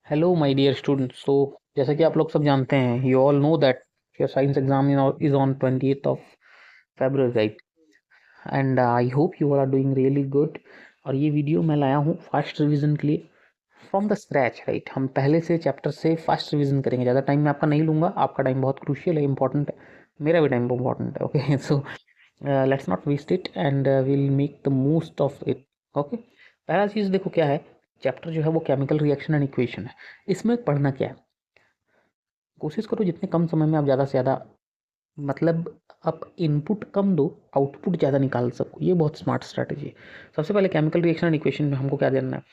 Hello my dear students. तो जैसा कि आप लोग सब जानते हैं, you all know that your science exam is on 20th of February, right? And I hope you are doing really good. और ये वीडियो मैं लाया हूँ फास्ट रिवीजन के लिए, फ्रॉम द स्क्रैच, राइट? हम पहले से चैप्टर से फास्ट रिवीजन करेंगे। ज़्यादा टाइम मैं आपका नहीं लूँगा, आपका टाइम बहुत क्रूशियल है, इंपॉर्टेंट है, मेरा भी टाइम इंपॉर्टेंट है। Okay so let's not waste it and will make the most of it. Okay, पहला चीज़ देखो क्या है। चैप्टर जो है वो केमिकल रिएक्शन एंड इक्वेशन है। इसमें पढ़ना क्या है, कोशिश करो जितने कम समय में आप ज़्यादा से ज़्यादा, मतलब आप इनपुट कम दो, आउटपुट ज़्यादा निकाल सको। ये बहुत स्मार्ट स्ट्रैटेजी है। सबसे पहले केमिकल रिएक्शन एंड इक्वेशन में हमको क्या जानना है।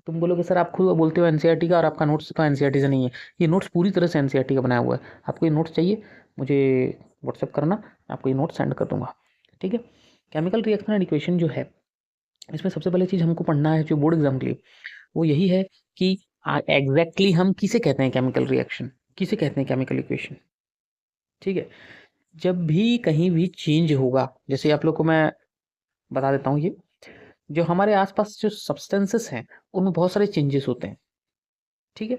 तुम बोलोगे सर आप खुद बोलते हो एनसीईआरटी का, और आपका नोट्स तो एनसीईआरटी से नहीं है। ये नोट्स पूरी तरह से एनसीईआरटी का बनाया हुआ है। आपको ये नोट्स चाहिए, मुझे व्हाट्सअप करना, मैं आपको ये नोट्स सेंड कर दूंगा। ठीक है। केमिकल रिएक्शन एंड इक्वेशन जो है, इसमें सबसे पहले चीज़ हमको पढ़ना है जो बोर्ड एग्जाम के लिए, वो यही है कि एग्जैक्टली हम किसे कहते हैं केमिकल रिएक्शन, किसे कहते हैं केमिकल इक्वेशन। ठीक है। जब भी कहीं भी चेंज होगा, जैसे आप लोग को मैं बता देता हूँ, ये जो हमारे आसपास जो सब्सटेंसेस हैं उनमें बहुत सारे चेंजेस होते हैं। ठीक है।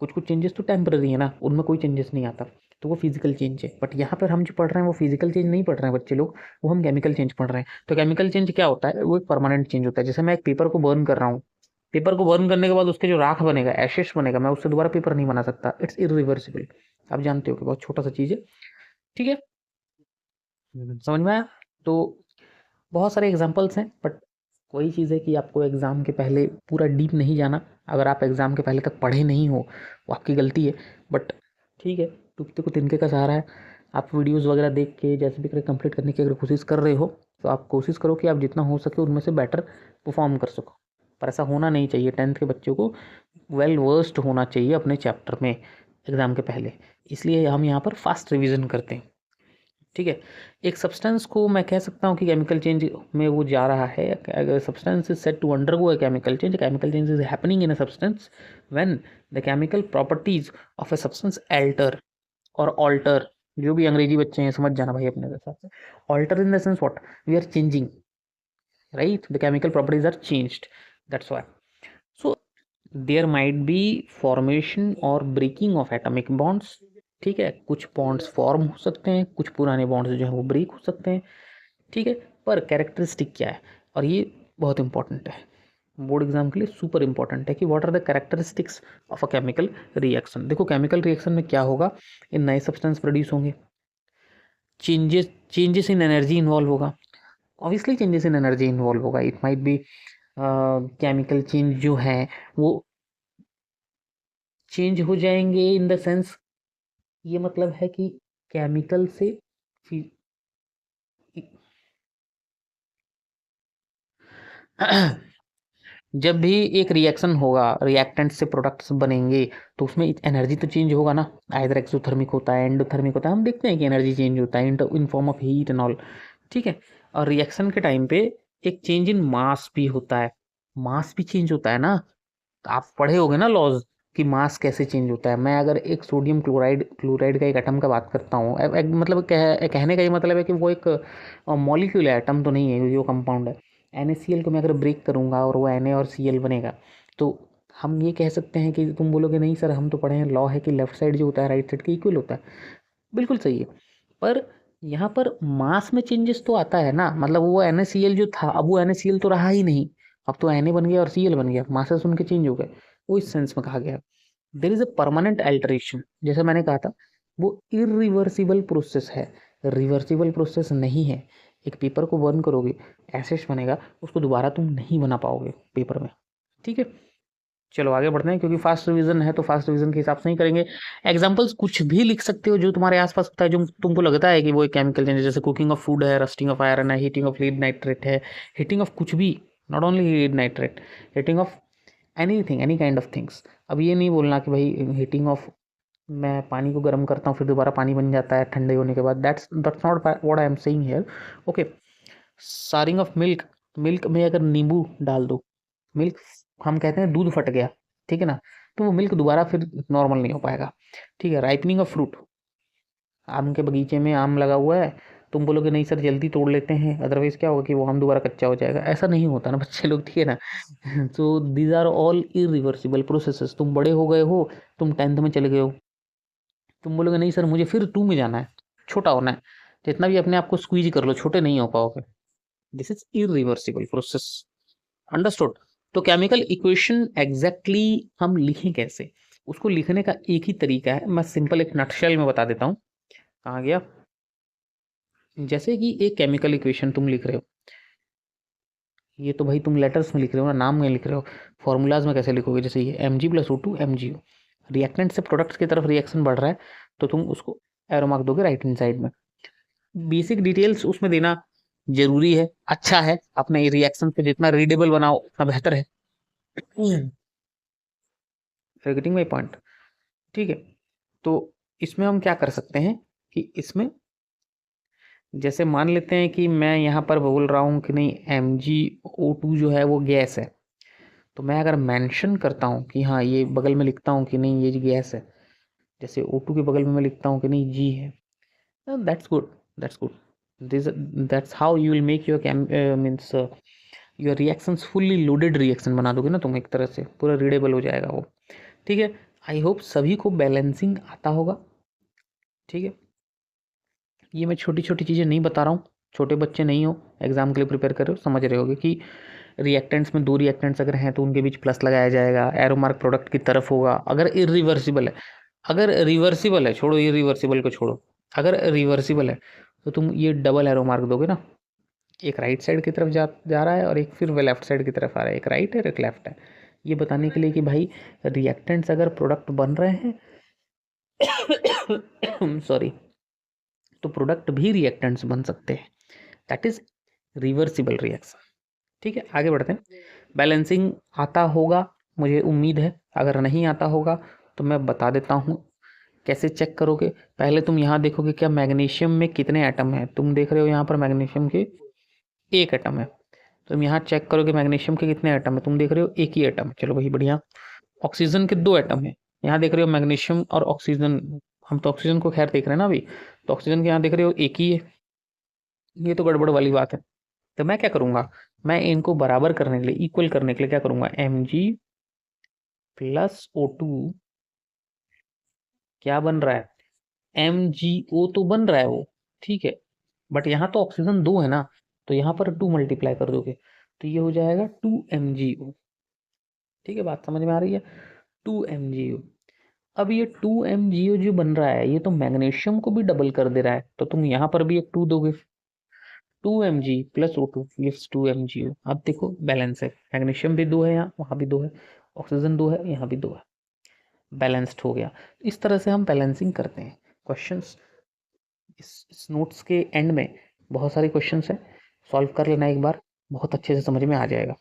कुछ कुछ चेंजेस तो टेम्पररी है ना, उनमें कोई चेंजेस नहीं आता, तो वो फिजिकल चेंज है। बट यहाँ पर हम जो पढ़ रहे हैं वो फिजिकल चेंज नहीं पढ़ रहे हैं बच्चे लोग, वो हम केमिकल चेंज पढ़ रहे हैं। तो केमिकल चेंज क्या होता है, वो एक परमानेंट चेंज होता है। जैसे मैं एक पेपर को बर्न कर रहा हूँ, पेपर को बर्न करने के बाद उसके जो राख बनेगा, एशेस बनेगा, मैं उससे दोबारा पेपर नहीं बना सकता। It's irreversible. आप जानते हो कि बहुत छोटा सा चीज़ है। ठीक है। समझ में आया? तो बहुत सारे एग्जांपल्स हैं, बट वही चीज़ है कि आपको एग्ज़ाम के पहले पूरा डीप नहीं जाना। अगर आप एग्ज़ाम के पहले तक पढ़े नहीं हो, वो आपकी गलती है। बट ठीक है, टूटते को तिनके का सहारा है। आप वीडियोस वगैरह देख के जैसे भी करके कंप्लीट करने की अगर कोशिश कर रहे हो, तो आप कोशिश करो कि आप जितना हो सके उनमें से बेटर परफॉर्म कर सको। पर ऐसा होना नहीं चाहिए। 10th के बच्चों को वेल वर्स्ड होना चाहिए अपने चैप्टर में एग्ज़ाम के पहले। इसलिए हम यहाँ पर फास्ट रिविज़न करते हैं। ठीक है। एक सब्सटेंस को मैं कह सकता हूँ कि केमिकल चेंज में वो जा रहा है। अगर substance is set to undergo a chemical change is happening in a substance when the chemical properties of a substance alter or alter. जो भी अंग्रेजी बच्चे हैं समझ जाना भाई अपने हिसाब से। Alter in the sense what, we are changing, right? The chemical properties are changed, that's why. So there might be formation or breaking of atomic bonds. ठीक है, कुछ बॉन्ड्स फॉर्म हो सकते हैं, कुछ पुराने बॉन्ड्स जो हैं वो ब्रेक हो सकते हैं। ठीक है। पर कैरेक्टरिस्टिक क्या है, और ये बहुत इंपॉर्टेंट है, बोर्ड एग्जाम के लिए सुपर इंपॉर्टेंट है कि what are the characteristics of a chemical reaction. देखो केमिकल रिएक्शन में क्या होगा, इन नए सब्सटेंस प्रोड्यूस होंगे, changes changes in energy involve होगा। Obviously changes in energy involve होगा। It might be chemical change जो है वो चेंज हो जाएंगे इन द सेंस, ये मतलब है कि केमिकल से फि- जब भी एक रिएक्शन होगा, रिएक्टेंट से प्रोडक्ट्स बनेंगे, तो उसमें एनर्जी तो चेंज होगा ना। आइदर एक्सोथर्मिक होता है, एंडोथर्मिक होता है, हम देखते हैं कि एनर्जी चेंज होता है in form of heat and all. ठीक है। और रिएक्शन के टाइम पे एक चेंज इन मास भी होता है, मास भी चेंज होता है ना। तो आप पढ़े होगे ना लॉज, कि मास कैसे चेंज होता है। मैं अगर एक सोडियम क्लोराइड क्लोराइड का एक एटम का बात करता हूँ, मतलब कहने का ये मतलब है कि वो एक मॉलिक्यूल है, एटम तो नहीं है, क्योंकि वो कंपाउंड है। NaCl को मैं अगर ब्रेक करूँगा और वो Na और Cl बनेगा, तो हम ये कह सकते हैं कि तुम बोलोगे नहीं सर हम तो पढ़े हैं लॉ है कि लेफ्ट साइड जो होता है राइट साइड के इक्वल होता है। बिल्कुल सही है। पर यहाँ पर मास में चेंजेस तो आता है ना, मतलब वो NaCl जो था अब वो NaCl तो रहा ही नहीं, अब तो Na बन गया और Cl बन गया, मासेस उनके चेंज हो गए। वो इस सेंस में कहा गया है। There is a permanent alteration, जैसे मैंने कहा था, वो इरिवर्सिबल प्रोसेस है, रिवर्सिबल प्रोसेस नहीं है। एक पेपर को बर्न करोगे, एसेस बनेगा, उसको दोबारा तुम नहीं बना पाओगे पेपर में। ठीक है। चलो आगे बढ़ते हैं, क्योंकि फास्ट रिवीजन है तो फास्ट रिवीजन के हिसाब से ही करेंगे। एग्जांपल्स कुछ भी लिख सकते हो जो तुम्हारे आसपास होता है, जो तुमको लगता है कि वो एक केमिकल चेंज है। जैसे कुकिंग ऑफ फूड है, रस्टिंग ऑफ आयरन है, हीटिंग ऑफ लीड नाइट्रेट है, हीटिंग ऑफ कुछ भी, not only lead nitrate, heating of anything, any kind of things. अब ये नहीं बोलना कि भाई हीटिंग ऑफ, मैं पानी को गर्म करता हूँ फिर दोबारा पानी बन जाता है ठंडे होने के बाद, that's not what I am saying here. Okay. Sharing of milk, milk में अगर नींबू डाल दो, मिल्क, हम कहते हैं दूध फट गया, ठीक है ना, तो वो मिल्क दोबारा फिर नॉर्मल नहीं हो पाएगा। ठीक है। राइपनिंग ऑफ फ्रूट, आम के बगीचे में आम लगा हुआ है, तुम बोलोगे नहीं सर जल्दी तोड़ लेते हैं, अदरवाइज क्या होगा कि वो हम दोबारा कच्चा हो जाएगा। ऐसा नहीं होता ना बच्चे लोग, ठीक है ना। So these are all irreversible processes. तुम बड़े हो गए हो, तुम 10th में चले गए हो, तुम बोलोगे नहीं सर मुझे फिर 2 में जाना है, छोटा होना है, जितना भी अपने आप को स्क्वीज कर लो, छोटे नहीं हो पाओगे। This is irreversible process. Understood. तो केमिकल इक्वेशन एग्जैक्टली हम लिखें कैसे, उसको लिखने का एक ही तरीका है, मैं सिंपल एक नटशेल में बता देता हूँ। कहाँ गया? जैसे कि एक केमिकल इक्वेशन तुम लिख रहे हो, ये तो भाई तुम लेटर्स में लिख रहे हो ना, नाम में लिख रहे हो। फॉर्मूलाज में कैसे लिखोगे? जैसे ये Mg+O2 MgO, रिएक्टेंट से प्रोडक्ट्स की तरफ रिएक्शन बढ़ रहा है, तो तुम उसको एरो मार्क दोगे राइट हैंड साइड में। बेसिक डिटेल्स उसमें देना जरूरी है, अच्छा है, अपने रिएक्शन को जितना रीडेबल बनाओ उतना बेहतर है। Getting my point? ठीक है। तो इसमें हम क्या कर सकते हैं कि इसमें जैसे मान लेते हैं कि मैं यहाँ पर बोल रहा हूँ कि नहीं MgO2 जो है वो गैस है, तो मैं अगर मेंशन करता हूँ कि हाँ ये बगल में लिखता हूँ कि नहीं ये गैस है, जैसे O2 के बगल में मैं लिखता हूँ कि नहीं G है, that's good, that's good. This that's how you will make your means your reactions fully loaded reaction बना दोगे ना तुम, एक तरह से पूरा रीडेबल हो जाएगा वो। ठीक है। आई होप सभी को बैलेंसिंग आता होगा। ठीक है, ये मैं छोटी छोटी चीज़ें नहीं बता रहा हूँ, छोटे बच्चे नहीं हो, एग्जाम के लिए प्रिपेयर कर रहे हो, समझ रहे होगे कि रिएक्टेंट्स में 2 रिएक्टेंट्स अगर हैं तो उनके बीच प्लस लगाया जाएगा, एरो मार्क प्रोडक्ट की तरफ होगा। अगर इरिवर्सिबल है, अगर रिवर्सिबल है, छोड़ो इरिवर्सिबल को छोड़ो, अगर रिवर्सिबल है तो तुम ये डबल एरो मार्क दोगे ना, एक राइट साइड की तरफ जा रहा है और एक फिर लेफ्ट साइड की तरफ आ रहा है, एक राइट है और एक लेफ्ट है, ये बताने के लिए कि भाई रिएक्टेंट्स अगर प्रोडक्ट बन रहे हैं सॉरी, तो प्रोडक्ट भी रिएक्टेंट्स बन सकते हैं, दैट इज रिवर्सिबल रिएक्शन। ठीक है, आगे बढ़ते हैं। बैलेंसिंग आता होगा मुझे उम्मीद है, अगर नहीं आता होगा तो मैं बता देता हूँ कैसे चेक करोगे। पहले तुम यहाँ देखोगे क्या मैग्नीशियम में कितने एटम हैं, तुम देख रहे हो यहाँ पर मैग्नीशियम के 1 एटम है, तुम यहाँ चेक करोगे मैग्नीशियम के कितने एटम है, तुम देख रहे हो 1 ही एटम, चलो भाई बढ़िया। ऑक्सीजन के 2 एटम है, यहाँ देख रहे हो मैग्नीशियम और ऑक्सीजन, हम तो ऑक्सीजन को खैर देख रहे हैं ना अभी, तो ऑक्सीजन के यहाँ देख रहे हो 1 ही है, ये तो गड़बड़ वाली बात है। तो मैं क्या करूंगा, मैं इनको बराबर करने के लिए, इक्वल करने के लिए क्या करूंगा, Mg+O2 क्या बन रहा है, MgO तो बन रहा है वो, ठीक है, बट यहाँ तो ऑक्सीजन 2 है ना, तो यहाँ पर 2 मल्टीप्लाई कर दोगे तो ये हो जाएगा 2MgO। ठीक है, बात समझ में आ रही है, 2MgO। अब ये 2MgO जो बन रहा है ये तो मैग्नीशियम को भी डबल कर दे रहा है, तो तुम यहाँ पर भी एक 2 दोगे, 2Mg+O2 गिव्स 2MgO। अब देखो बैलेंस है, मैग्नीशियम भी 2 है यहाँ, वहाँ भी 2 है, ऑक्सीजन 2 है, यहाँ भी 2 है, बैलेंस्ड हो गया। इस तरह से हम बैलेंसिंग करते हैं। क्वेश्चंस इस नोट्स के एंड में बहुत सारे क्वेश्चंस हैं, सॉल्व कर लेना एक बार, बहुत अच्छे से समझ में आ जाएगा।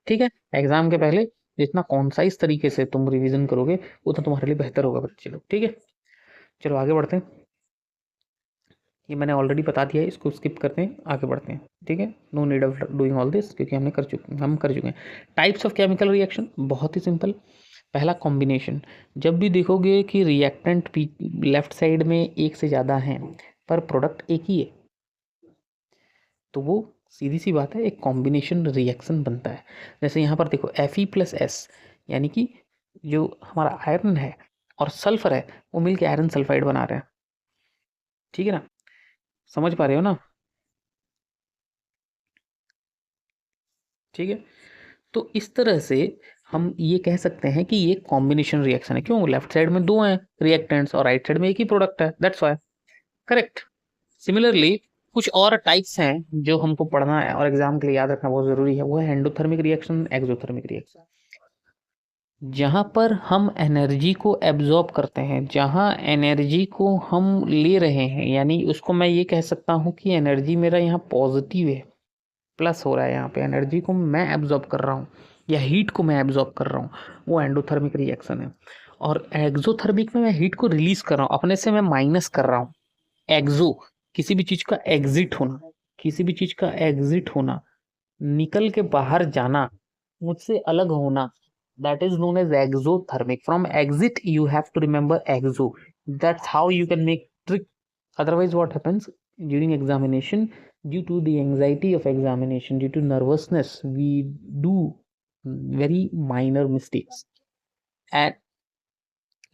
ठीक है, एग्जाम के पहले जितना कॉन्साइज तरीके से तुम रिवीजन करोगे उतना तुम्हारे लिए बेहतर होगा बच्चे लोग। ठीक है, चलो आगे बढ़ते हैं, ये मैंने ऑलरेडी बता दिया है, इसको स्किप करते हैं, आगे बढ़ते हैं। ठीक है, no need of doing all this, क्योंकि हम कर चुके हैं। टाइप्स ऑफ केमिकल रिएक्शन बहुत ही सिंपल। पहला कॉम्बिनेशन, जब भी देखोगे कि रिएक्टेंट लेफ्ट साइड में एक से ज़्यादा हैं पर प्रोडक्ट एक ही है, तो वो सीधी सी बात है एक कॉम्बिनेशन रिएक्शन बनता है। जैसे यहाँ पर देखो Fe+S, यानी कि जो हमारा आयरन है और सल्फर है वो मिलके आयरन सल्फाइड बना रहे हैं। ठीक है ना, समझ पा रहे हो ना? ठीक है, तो इस तरह से हम ये कह सकते हैं कि ये कॉम्बिनेशन रिएक्शन है। क्यों? लेफ्ट साइड में 2 हैं रिएक्टेंट्स और राइट साइड में एक ही प्रोडक्ट है, दैट्स व्हाई। करेक्ट। सिमिलरली कुछ और टाइप्स हैं जो हमको पढ़ना है और एग्जाम के लिए याद रखना बहुत जरूरी है, वो है एंडोथर्मिक रिएक्शन, एक्सोथर्मिक रिएक्शन। जहाँ पर हम एनर्जी को एब्जॉर्ब करते हैं, जहाँ एनर्जी को हम ले रहे हैं, यानी उसको मैं ये कह सकता हूँ कि एनर्जी मेरा यहाँ पॉजिटिव है, प्लस हो रहा है, यहाँ पे एनर्जी को मैं एब्जॉर्ब कर रहा हूँ या हीट को मैं एब्जॉर्ब कर रहा हूँ, वो एंडोथर्मिक रिएक्शन है। और एक्सोथर्मिक में मैं हीट को रिलीज कर रहा हूँ, अपने से मैं माइनस कर रहा हूँ। एक्सो, किसी भी चीज का एग्जिट होना, किसी भी चीज का एग्जिट होना, निकल के बाहर जाना, मुझसे अलग होना, that is known as exothermic. From exit you have to remember exo, that's how you can make trick, otherwise what happens, during examination, due to the anxiety of examination, due to nervousness, we do very minor mistakes, and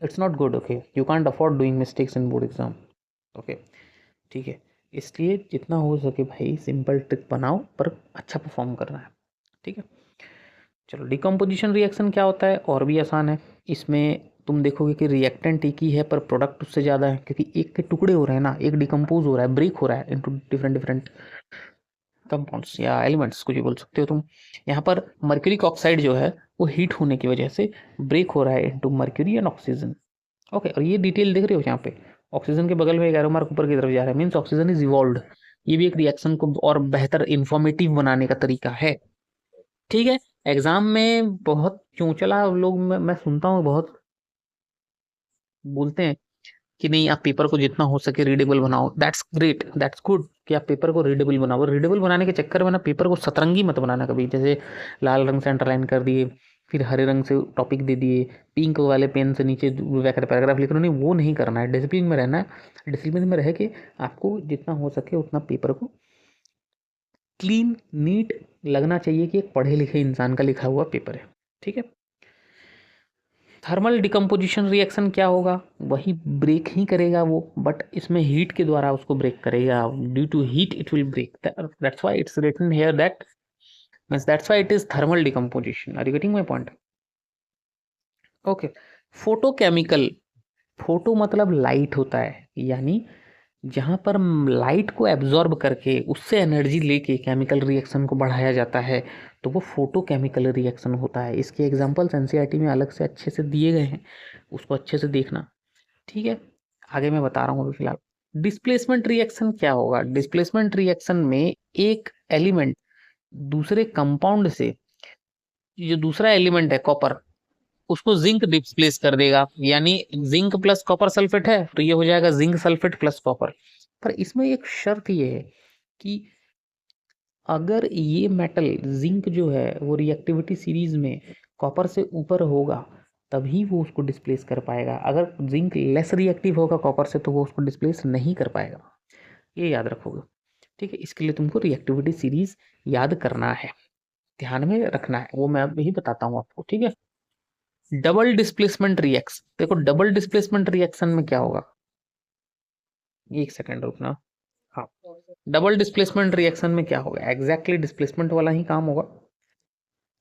it's not good. Okay, you can't afford doing mistakes in board exam. Okay, ठीक है, इसलिए जितना हो सके भाई simple trick बनाओ पर अच्छा परफॉर्म करना है। ठीक है, चलो डिकम्पोजिशन रिएक्शन क्या होता है, और भी आसान है। इसमें तुम देखोगे कि रिएक्टेंट एक ही है पर प्रोडक्ट उससे ज़्यादा है, क्योंकि एक के टुकड़े हो रहे हैं ना, एक डिकम्पोज हो रहा है, ब्रेक हो रहा है इनटू डिफरेंट डिफरेंट कंपाउंड्स या एलिमेंट्स, कुछ भी बोल सकते हो तुम। यहाँ पर मर्क्यूरिक ऑक्साइड जो है वो हीट होने की वजह से ब्रेक हो रहा है into mercury and oxygen. Okay, और ये डिटेल देख रहे हो यहाँ पे, ऑक्सीजन के बगल में एक एरो मार्क ऊपर की तरफ जा रहा है, मीन्स ऑक्सीजन इज इवॉल्व्ड। ये भी एक रिएक्शन को और बेहतर इंफॉर्मेटिव बनाने का तरीका है। ठीक है, एग्जाम में बहुत चौंचला लोग मैं सुनता हूँ, बहुत बोलते हैं कि नहीं आप पेपर को जितना हो सके रीडेबल बनाओ। दैट्स ग्रेट, दैट्स गुड कि आप पेपर को रीडेबल बनाओ। रीडेबल बनाने के चक्कर में ना पेपर को सतरंगी मत बनाना कभी, जैसे लाल रंग से अंडरलाइन कर दिए, फिर हरे रंग से टॉपिक दे दिए, पिंक वाले पेन से नीचे पैराग्राफ लिख रहे हो, नहीं वो नहीं करना है। डिसिप्लिन में रहना है। डिसिप्लिन में रह के आपको जितना हो सके उतना पेपर को क्लीन नीट लगना चाहिए कि एक पढ़े लिखे इंसान का लिखा हुआ पेपर है। ठीक है, थर्मल डिकम्पोजिशन रिएक्शन क्या होगा, वही ब्रेक ही करेगा वो, बट इसमें हीट के द्वारा उसको ब्रेक करेगा। Due to heat it will break, that's why it's written here that means that's why it is thermal decomposition. Are you getting my point? Okay, photochemical, photo मतलब light होता है, यानी जहाँ पर लाइट को एब्जॉर्ब करके उससे एनर्जी लेके केमिकल रिएक्शन को बढ़ाया जाता है, तो वो फोटोकेमिकल रिएक्शन होता है। इसके एग्जांपल्स एनसीईआरटी में अलग से अच्छे से दिए गए हैं, उसको अच्छे से देखना। ठीक है, आगे मैं बता रहा हूँ अभी फिलहाल। डिस्प्लेसमेंट रिएक्शन क्या होगा, डिस्प्लेसमेंट रिएक्शन में एक एलिमेंट दूसरे कंपाउंड से, जो दूसरा एलिमेंट है कॉपर, उसको जिंक डिस्प्लेस कर देगा। यानी जिंक प्लस कॉपर सल्फेट है तो ये हो जाएगा जिंक सल्फेट प्लस कॉपर। पर इसमें एक शर्त ये है कि अगर ये मेटल जिंक जो है वो रिएक्टिविटी सीरीज में कॉपर से ऊपर होगा तभी वो उसको डिस्प्लेस कर पाएगा। अगर जिंक लेस रिएक्टिव होगा कॉपर से तो वो उसको डिस्प्लेस नहीं कर पाएगा। ये याद रखोगे। ठीक है, इसके लिए तुमको रिएक्टिविटी सीरीज याद करना है, ध्यान में रखना है, वो मैं अभी बताता हूँ आपको। ठीक है, डबल डिस्प्लेसमेंट रिएक्शन, देखो डबल डिस्प्लेसमेंट रिएक्शन में क्या होगा, एक सेकंड रुकना। हाँ, डबल डिस्प्लेसमेंट रिएक्शन में क्या होगा, एग्जैक्टली डिस्प्लेसमेंट वाला ही काम होगा,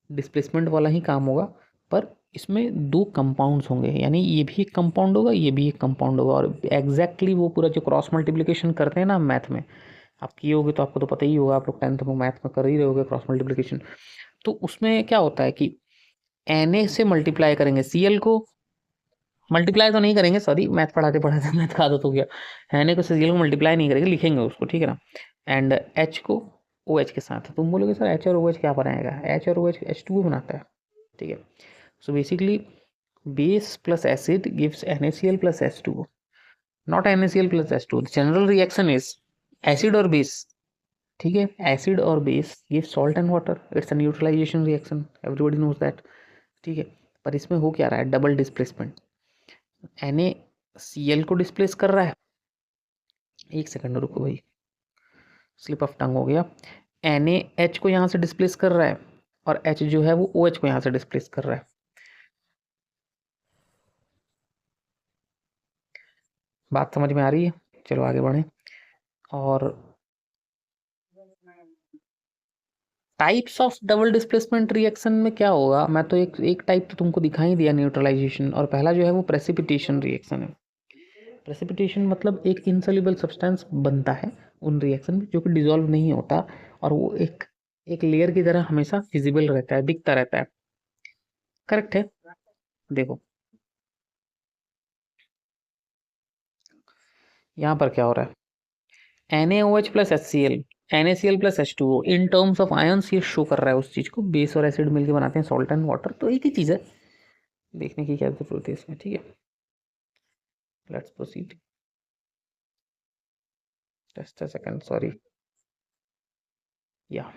डिस्प्लेसमेंट वाला ही काम होगा, पर इसमें दो कंपाउंड्स होंगे, यानी ये भी एक कंपाउंड होगा, ये भी एक कंपाउंड होगा, और एग्जैक्टली वो पूरा जो क्रॉस मल्टीप्लिकेशन करते हैं ना मैथ में, आप किए होगे तो आपको तो पता ही होगा, आप लोग 10th में मैथ में कर ही रहे होगे क्रॉस मल्टीप्लिकेशन। तो उसमें क्या होता है कि Na से मल्टीप्लाई करेंगे Cl को, मल्टीप्लाई तो नहीं करेंगे, सॉरी मैथ पढ़ाते पढ़ाते मैथ का आदत हो गया। Na को Cl को मल्टीप्लाई नहीं करेंगे, लिखेंगे उसको, ठीक है ना। एंड H को OH के साथ, तुम बोलोगे सर H और OH क्या बनाएगा, H और OH H2O बनाता है। ठीक है, so basically base plus acid gives NaCl plus H2O, not NaCl plus H2O। General reaction is acid और बेस। ठीक है, एसिड और base give salt and water, it's a neutralization reaction, everybody knows that. ठीक है, पर इसमें हो क्या रहा है, डबल डिस्प्लेसमेंट। NaCl को डिस्प्लेस कर रहा है, एक सेकंड रुको भाई, स्लिप ऑफ टंग हो गया। NaH को यहाँ से डिस्प्लेस कर रहा है, और H जो है वो OH को यहाँ से डिस्प्लेस कर रहा है। बात समझ में आ रही है? चलो आगे बढ़ें। और types of double displacement reaction में क्या होगा, मैं तो एक टाइप तो तुमको दिखा ही दिया, न्यूट्रलाइजेशन, और पहला जो है वो प्रेसिपिटेशन रिएक्शन है। प्रेसिपिटेशन मतलब एक इनसॉल्युबल सब्सटेंस बनता है उन रिएक्शन में जो कि डिसॉल्व नहीं होता, और वो एक एक लेयर की तरह हमेशा विजिबल रहता है, दिखता रहता है। करेक्ट है, देखो यहाँ पर क्या हो रहा है, NaOH plus HCl, NaCl plus H2O, in terms of ions ये शो कर रहा है उस चीज को, बेस और एसिड मिलके बनाते हैं सॉल्ट एंड वाटर, तो एक ही चीज है, देखने की क्या जरूरत है इसमें। ठीक है, let's proceed, just a second, sorry. या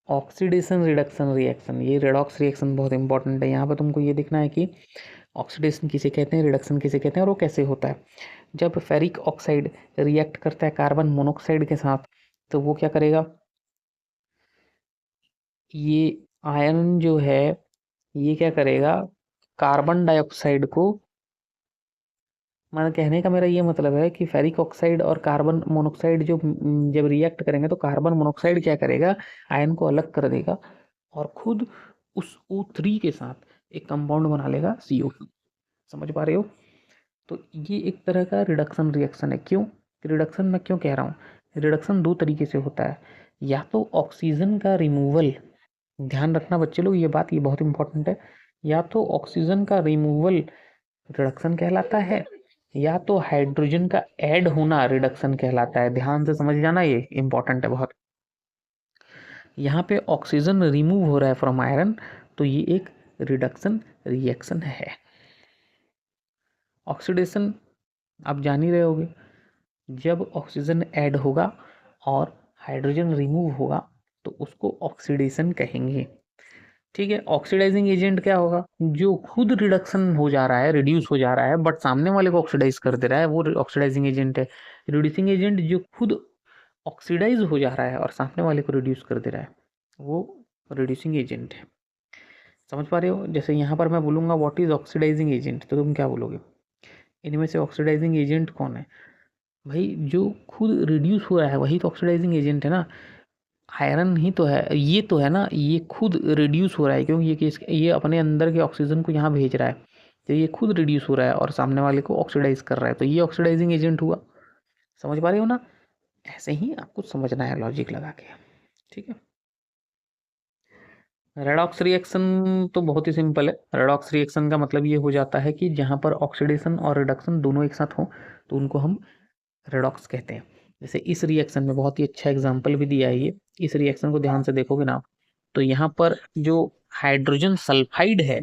ऑक्सीडेशन रिडक्शन रिएक्शन, ये रेडॉक्स रिएक्शन बहुत इंपॉर्टेंट है। यहाँ पर तुमको ये दिखना है कि ऑक्सीडेशन किसे कहते हैं, रिडक्शन किसे कहते हैं, और वो कैसे होता है। जब फेरिक ऑक्साइड रिएक्ट करता है कार्बन मोनोक्साइड के साथ तो वो क्या करेगा, ये आयरन जो है ये क्या करेगा, कार्बन डाइऑक्साइड को, मतलब कहने का मेरा ये मतलब है कि फेरिक ऑक्साइड और कार्बन मोनोक्साइड जो जब रिएक्ट करेंगे तो कार्बन मोनोक्साइड क्या करेगा, आयन को अलग कर देगा और खुद उस O3 के साथ एक कंपाउंड बना लेगा CO2। समझ पा रहे हो? तो ये एक तरह का रिडक्शन रिएक्शन है। क्यों रिडक्शन, मैं क्यों कह रहा हूँ, रिडक्शन दो तरीके से होता है, या तो ऑक्सीजन का रिमूवल, ध्यान रखना बच्चे लोग ये बात, ये बहुत इंपॉर्टेंट है, या तो ऑक्सीजन का रिमूवल रिडक्शन कहलाता है, या तो हाइड्रोजन का ऐड होना रिडक्शन कहलाता है। ध्यान से समझ जाना, ये इंपॉर्टेंट है बहुत। यहाँ पे ऑक्सीजन रिमूव हो रहा है फ्रॉम आयरन, तो ये एक रिडक्शन रिएक्शन है। ऑक्सीडेशन आप जान ही रहे होगे, जब ऑक्सीजन ऐड होगा और हाइड्रोजन रिमूव होगा तो उसको ऑक्सीडेशन कहेंगे। ठीक है, ऑक्सीडाइजिंग एजेंट क्या होगा, जो खुद रिडक्शन हो जा रहा है, रिड्यूस हो जा रहा है, बट सामने वाले को ऑक्सीडाइज कर दे रहा है, वो ऑक्सीडाइजिंग एजेंट है। रिड्यूसिंग एजेंट जो खुद ऑक्सीडाइज हो जा रहा है और सामने वाले को रिड्यूस कर दे रहा है, वो रिड्यूसिंग एजेंट है। समझ पा रहे हो? जैसे यहाँ पर मैं बोलूँगा व्हाट इज ऑक्सीडाइजिंग एजेंट, तो तुम क्या बोलोगे, इनमें से ऑक्सीडाइजिंग एजेंट कौन है? भाई जो खुद रिड्यूस हो रहा है वही तो ऑक्सीडाइजिंग एजेंट है ना। आयरन ही तो है, ये तो है ना, ये खुद रिड्यूस हो रहा है क्योंकि ये अपने अंदर के ऑक्सीजन को यहाँ भेज रहा है, तो ये खुद रिड्यूस हो रहा है और सामने वाले को ऑक्सीडाइज कर रहा है, तो ये ऑक्सीडाइजिंग एजेंट हुआ। समझ पा रहे हो ना? ऐसे ही आपको समझना है लॉजिक लगा के। ठीक है, रेडॉक्स रिएक्शन तो बहुत ही सिंपल है। रेडॉक्स रिएक्शन का मतलब ये हो जाता है कि जहाँ पर ऑक्सीडेशन और रिडक्शन दोनों एक साथ हों तो उनको हम रेडॉक्स कहते हैं। जैसे इस रिएक्शन में बहुत ही अच्छा एग्जाम्पल भी दिया है ये, इस रिएक्शन को ध्यान से देखोगे ना तो यहाँ पर जो हाइड्रोजन सल्फाइड है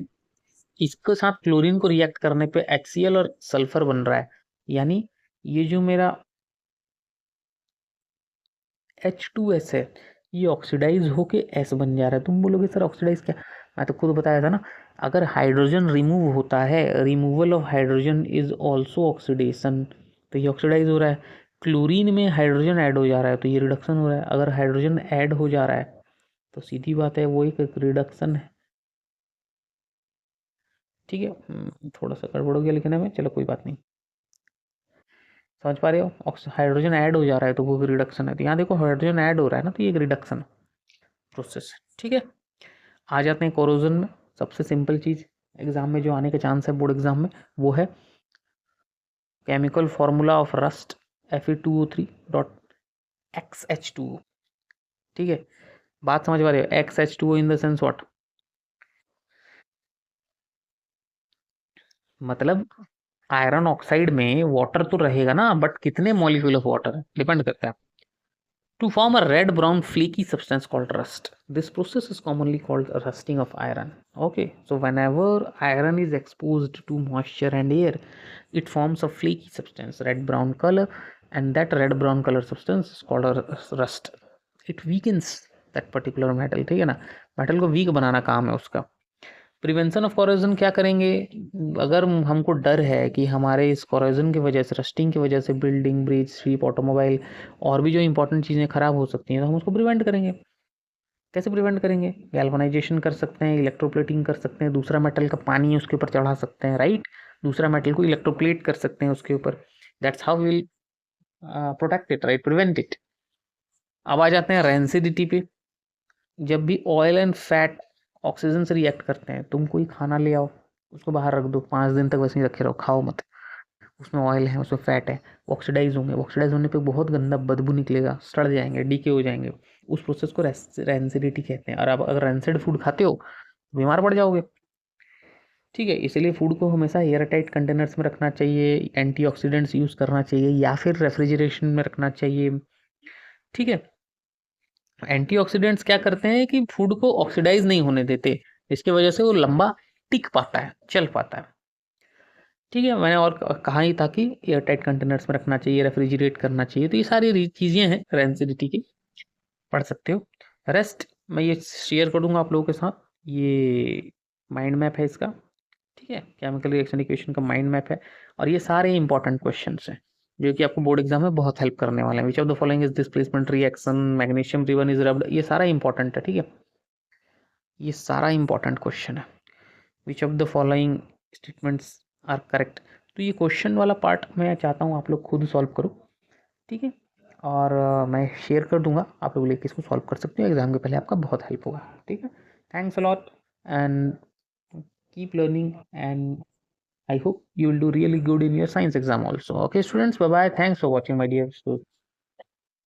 इसके साथ क्लोरीन को रिएक्ट करने पे HCl और सल्फर बन रहा है, यानी ये जो मेरा H2S है ये ऑक्सीडाइज होके S बन जा रहा है। तुम बोलोगे सर ऑक्सीडाइज क्या, मैं तो खुद बताया था ना, अगर हाइड्रोजन रिमूव होता है, removal of hydrogen is also oxidation, तो ये ऑक्सीडाइज हो रहा है। क्लोरीन में हाइड्रोजन ऐड हो जा रहा है तो ये रिडक्शन हो रहा है। अगर हाइड्रोजन ऐड हो जा रहा है तो सीधी बात है वो एक रिडक्शन है। ठीक है, थोड़ा सा गड़बड़ हो गया लिखने में, चलो कोई बात नहीं। समझ पा रहे हो, हाइड्रोजन ऐड हो जा रहा है तो वो भी रिडक्शन है, तो यहाँ देखो हाइड्रोजन ऐड हो रहा है ना, तो ये एक रिडक्शन प्रोसेस है। ठीक है, आ जाते हैं कोरोजन में। सबसे सिंपल चीज़ एग्जाम में जो आने के चांस है बोर्ड एग्जाम में वो है chemical formula of rust Fe2O3.XH2O। ठीक है, बात समझ पा रहे हो, XH2O in the sense what, मतलब आयरन ऑक्साइड में वाटर तो रहेगा ना, बट कितने मॉलिक्यूल ऑफ वाटर डिपेंड करता है। To form a red brown flaky substance called rust. This process is commonly called rusting of iron. Okay, so whenever iron is exposed to moisture and air, it forms a flaky substance, red brown color, and that red brown color substance is called a rust. It weakens that particular metal, ठीक है ना, metal को week बनाना काम है उसका। Prevention of corrosion क्या करेंगे, अगर हमको डर है कि हमारे इस कॉरोजन की वजह से, रस्टिंग की वजह से बिल्डिंग, ब्रिज, शिप, ऑटोमोबाइल और भी जो इंपॉर्टेंट चीज़ें खराब हो सकती हैं तो हम उसको प्रिवेंट करेंगे। कैसे प्रिवेंट करेंगे, गैल्वनाइजेशन कर सकते हैं, इलेक्ट्रोप्लेटिंग कर सकते हैं, दूसरा मेटल का पानी उसके ऊपर चढ़ा सकते हैं, राइट, दूसरा मेटल को इलेक्ट्रोप्लेट कर सकते हैं उसके ऊपर। That's how will protect it, right, prevent it. अब आ जाते हैं रेंसिडिटी पे। जब भी ऑयल एंड फैट ऑक्सीजन से रिएक्ट करते हैं, तुम कोई खाना ले आओ, उसको बाहर रख दो, 5 दिन तक वैसे ही रखे रहो, खाओ मत, उसमें ऑयल है, उसमें फैट है, ऑक्सीडाइज होंगे, ऑक्सीडाइज होने पे बहुत गंदा बदबू निकलेगा, सड़ जाएंगे, डीके हो जाएंगे। उस प्रोसेस को रेंसिडिटी कहते हैं। और आप अगर रेंसिड फूड खाते हो बीमार पड़ जाओगे। ठीक है, इसलिए फूड को हमेशा एयर टाइट कंटेनर्स में रखना चाहिए, एंटीऑक्सीडेंट्स यूज़ करना चाहिए या फिर रेफ्रिजरेशन में रखना चाहिए। ठीक है, एंटीऑक्सीडेंट्स क्या करते हैं कि फूड को ऑक्सीडाइज नहीं होने देते, इसकी वजह से वो लंबा टिक पाता है, चल पाता है। ठीक है, मैंने और कहा ही था कि एयर टाइट कंटेनर्स में रखना चाहिए, रेफ्रिजरेट करना चाहिए, तो ये सारी चीज़ें हैं रेंसिडिटी की, पढ़ सकते हो। रेस्ट मैं ये शेयर करूँगा आप लोगों के साथ, ये माइंड मैप है इसका। ठीक है, केमिकल रिएक्शन इक्वेशन का माइंड मैप है, और ये सारे इंपॉर्टेंट क्वेश्चन हैं जो कि आपको बोर्ड एग्जाम में बहुत हेल्प करने वाले हैं। Which of the following is displacement reaction, magnesium ribbon is rubbed, ये सारा इंपॉर्टेंट है। ठीक है, ये सारा इंपॉर्टेंट क्वेश्चन है। Which of the following statements are correct. तो ये क्वेश्चन वाला पार्ट मैं चाहता हूँ आप लोग खुद सॉल्व करो। ठीक है, और मैं शेयर कर दूंगा, आप लोग लेके इसको सॉल्व कर सकते हो, एग्जाम के पहले आपका बहुत हेल्प होगा। ठीक है, thanks a lot and keep learning, and I hope you will do really good in your science exam also. Okay, students, bye bye. Thanks for watching, my dear students.